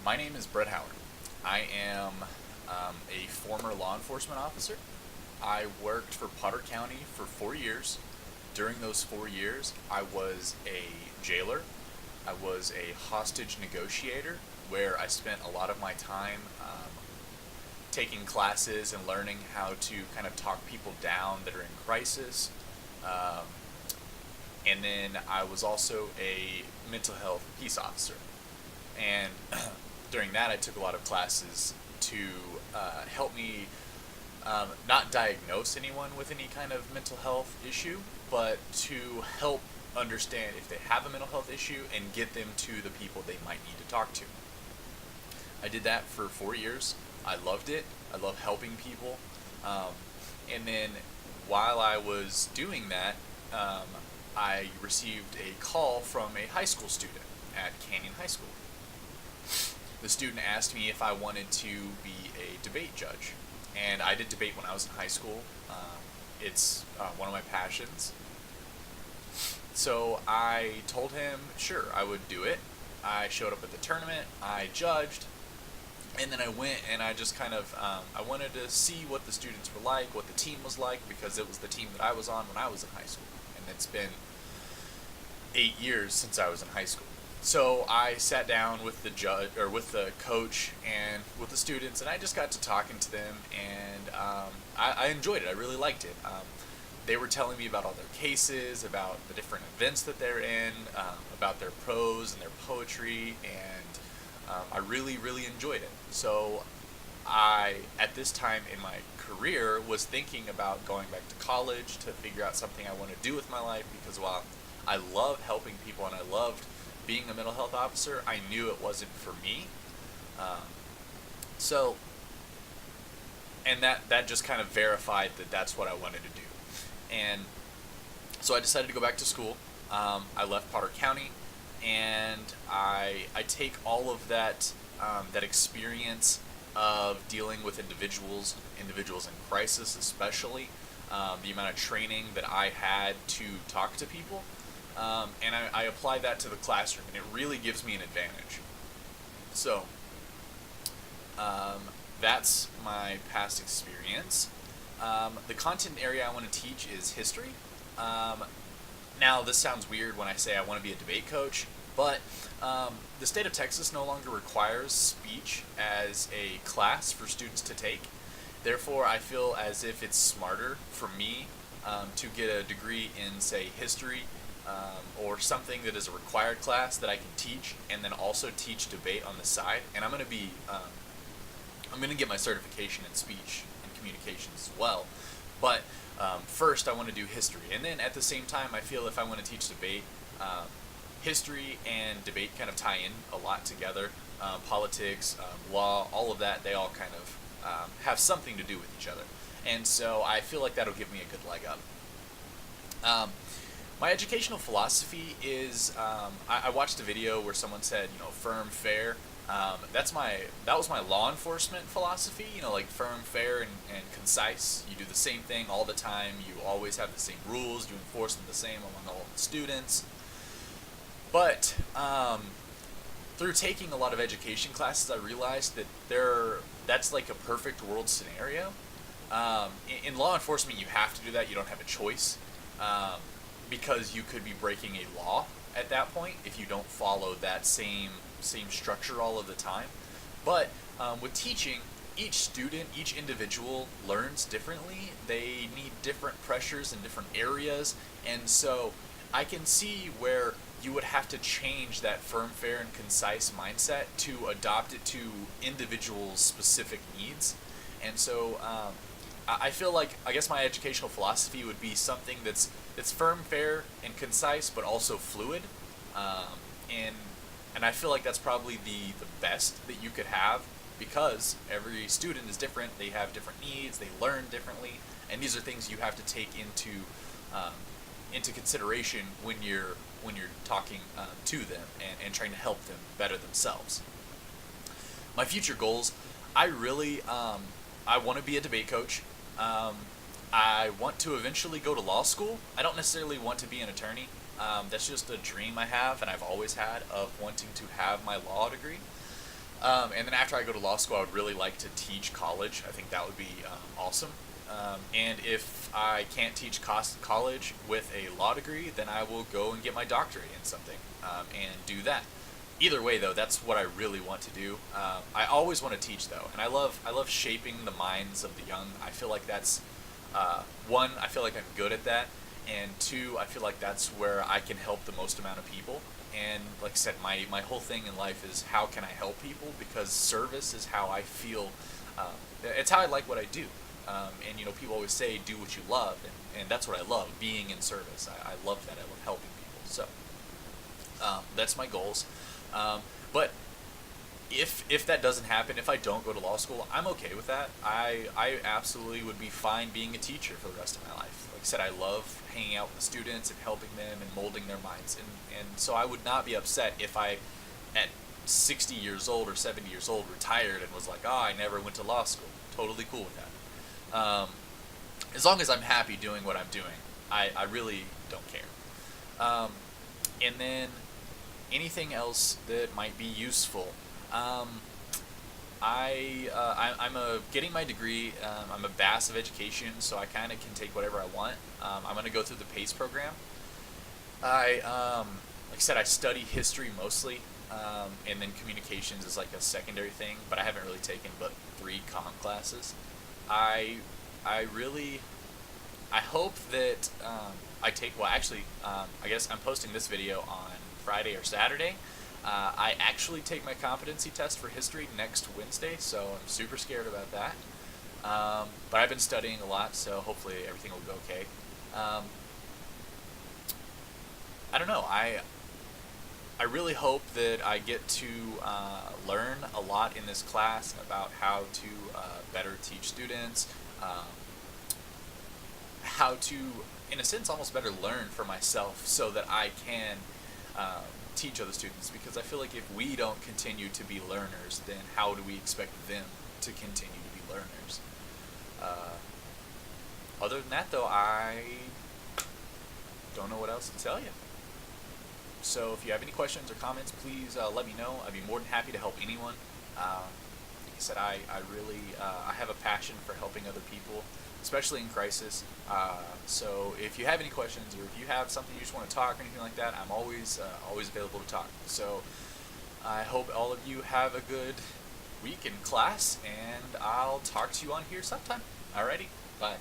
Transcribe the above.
My name is Brett Howard. I am a former law enforcement officer. I worked for Potter County for 4 years. During those 4 years, I was a jailer. I was a hostage negotiator, where I spent a lot of my time taking classes and learning how to kind of talk people down that are in crisis. Um, and then I was also a mental health peace officer. And during that, I took a lot of classes to help me not diagnose anyone with any kind of mental health issue, but to help understand if they have a mental health issue and get them to the people they might need to talk to. I did that for 4 years. I loved it. I love helping people. Um, and then while I was doing that, um, I received a call from a high school student at Canyon High School. The student asked me if I wanted to be a debate judge. And I did debate when I was in high school. It's one of my passions. So I told him, sure, I would do it. I showed up at the tournament, I judged, and then I went and I just kind of, I wanted to see what the students were like, what the team was like, because it was the team that I was on when I was in high school. And it's been 8 years since I was in high school. So I sat down with the judge or with the coach and with the students, and I just got to talking to them, and I enjoyed it. I really liked it. They were telling me about all their cases, about the different events that they're in, about their prose and their poetry, and I really, really enjoyed it. So I, at this time in my career, was thinking about going back to college to figure out something I want to do with my life, because while I love helping people and I loved being a mental health officer, I knew it wasn't for me. Um, so, and that just kind of verified that that's what I wanted to do. And so I decided to go back to school. I left Potter County, and I take all of that that experience of dealing with individuals in crisis, especially the amount of training that I had to talk to people. And I apply that to the classroom, and it really gives me an advantage. So, that's my past experience. The content area I want to teach is history. Now, this sounds weird when I say I want to be a debate coach, but the state of Texas no longer requires speech as a class for students to take. Therefore, I feel as if it's smarter for me to get a degree in, say, history, or something that is a required class that I can teach, and then also teach debate on the side. And I'm going to get my certification in speech and communications as well. But first, I want to do history, and then at the same time, I feel if I want to teach debate, history and debate kind of tie in a lot together. Politics, law, all of that, they all kind of have something to do with each other. And so I feel like that'll give me a good leg up. My educational philosophy is, I watched a video where someone said, firm, fair. That was my law enforcement philosophy, like firm, fair, and concise. You do the same thing all the time. You always have the same rules. You enforce them the same among all the students. But through taking a lot of education classes, I realized that that's like a perfect world scenario. In law enforcement, you have to do that. You don't have a choice. Because you could be breaking a law at that point if you don't follow that same structure all of the time. But with teaching, each student, each individual learns differently. They need different pressures in different areas, and so I can see where you would have to change that firm, fair, and concise mindset to adopt it to individuals' specific needs. And so I feel like, I guess my educational philosophy would be something that's firm, fair, and concise, but also fluid. And I feel like that's probably the best that you could have, because every student is different. They have different needs. They learn differently, and these are things you have to take into consideration when you're talking to them and trying to help them better themselves. My future goals, I really I want to be a debate coach. I want to eventually go to law school. I don't necessarily want to be an attorney. That's just a dream I have, and I've always had, of wanting to have my law degree. And then after I go to law school, I would really like to teach college. I think that would be awesome. And if I can't teach college with a law degree, then I will go and get my doctorate in something and do that. Either way, though, that's what I really want to do. I always want to teach, though, and I love shaping the minds of the young. I feel like that's one. I feel like I'm good at that, and two, I feel like that's where I can help the most amount of people. And like I said, my whole thing in life is how can I help people, because service is how I feel. It's how I like what I do. And people always say do what you love, and that's what I love, being in service. I love that. I love helping people. So that's my goals. But if that doesn't happen, if I don't go to law school, I'm okay with that. I absolutely would be fine being a teacher for the rest of my life. Like I said, I love hanging out with the students and helping them and molding their minds. And so I would not be upset if I, at 60 years old or 70 years old, retired and was like, oh, I never went to law school. Totally cool with that. As long as I'm happy doing what I'm doing, I really don't care. And then anything else that might be useful. I'm getting my degree. I'm a BAS of education, so I kind of can take whatever I want. I'm going to go through the PACE program. Like I said, I study history mostly, and then communications is like a secondary thing, but I haven't really taken but 3 comm classes. I really, I hope that I take, well actually, I guess I'm posting this video on Friday or Saturday. I actually take my competency test for history next Wednesday, so I'm super scared about that. But I've been studying a lot, so hopefully everything will go okay. I don't know. I really hope that I get to learn a lot in this class about how to better teach students, how to, in a sense, almost better learn for myself so that I can teach other students, because I feel like if we don't continue to be learners, then how do we expect them to continue to be learners? Other than that, though, I don't know what else to tell you. So if you have any questions or comments, please let me know. I'd be more than happy to help anyone. Like I said, I really I have a passion for helping other people, especially in crisis. So if you have any questions, or if you have something you just want to talk or anything like that, I'm always available to talk. So I hope all of you have a good week in class, and I'll talk to you on here sometime. Alrighty, bye.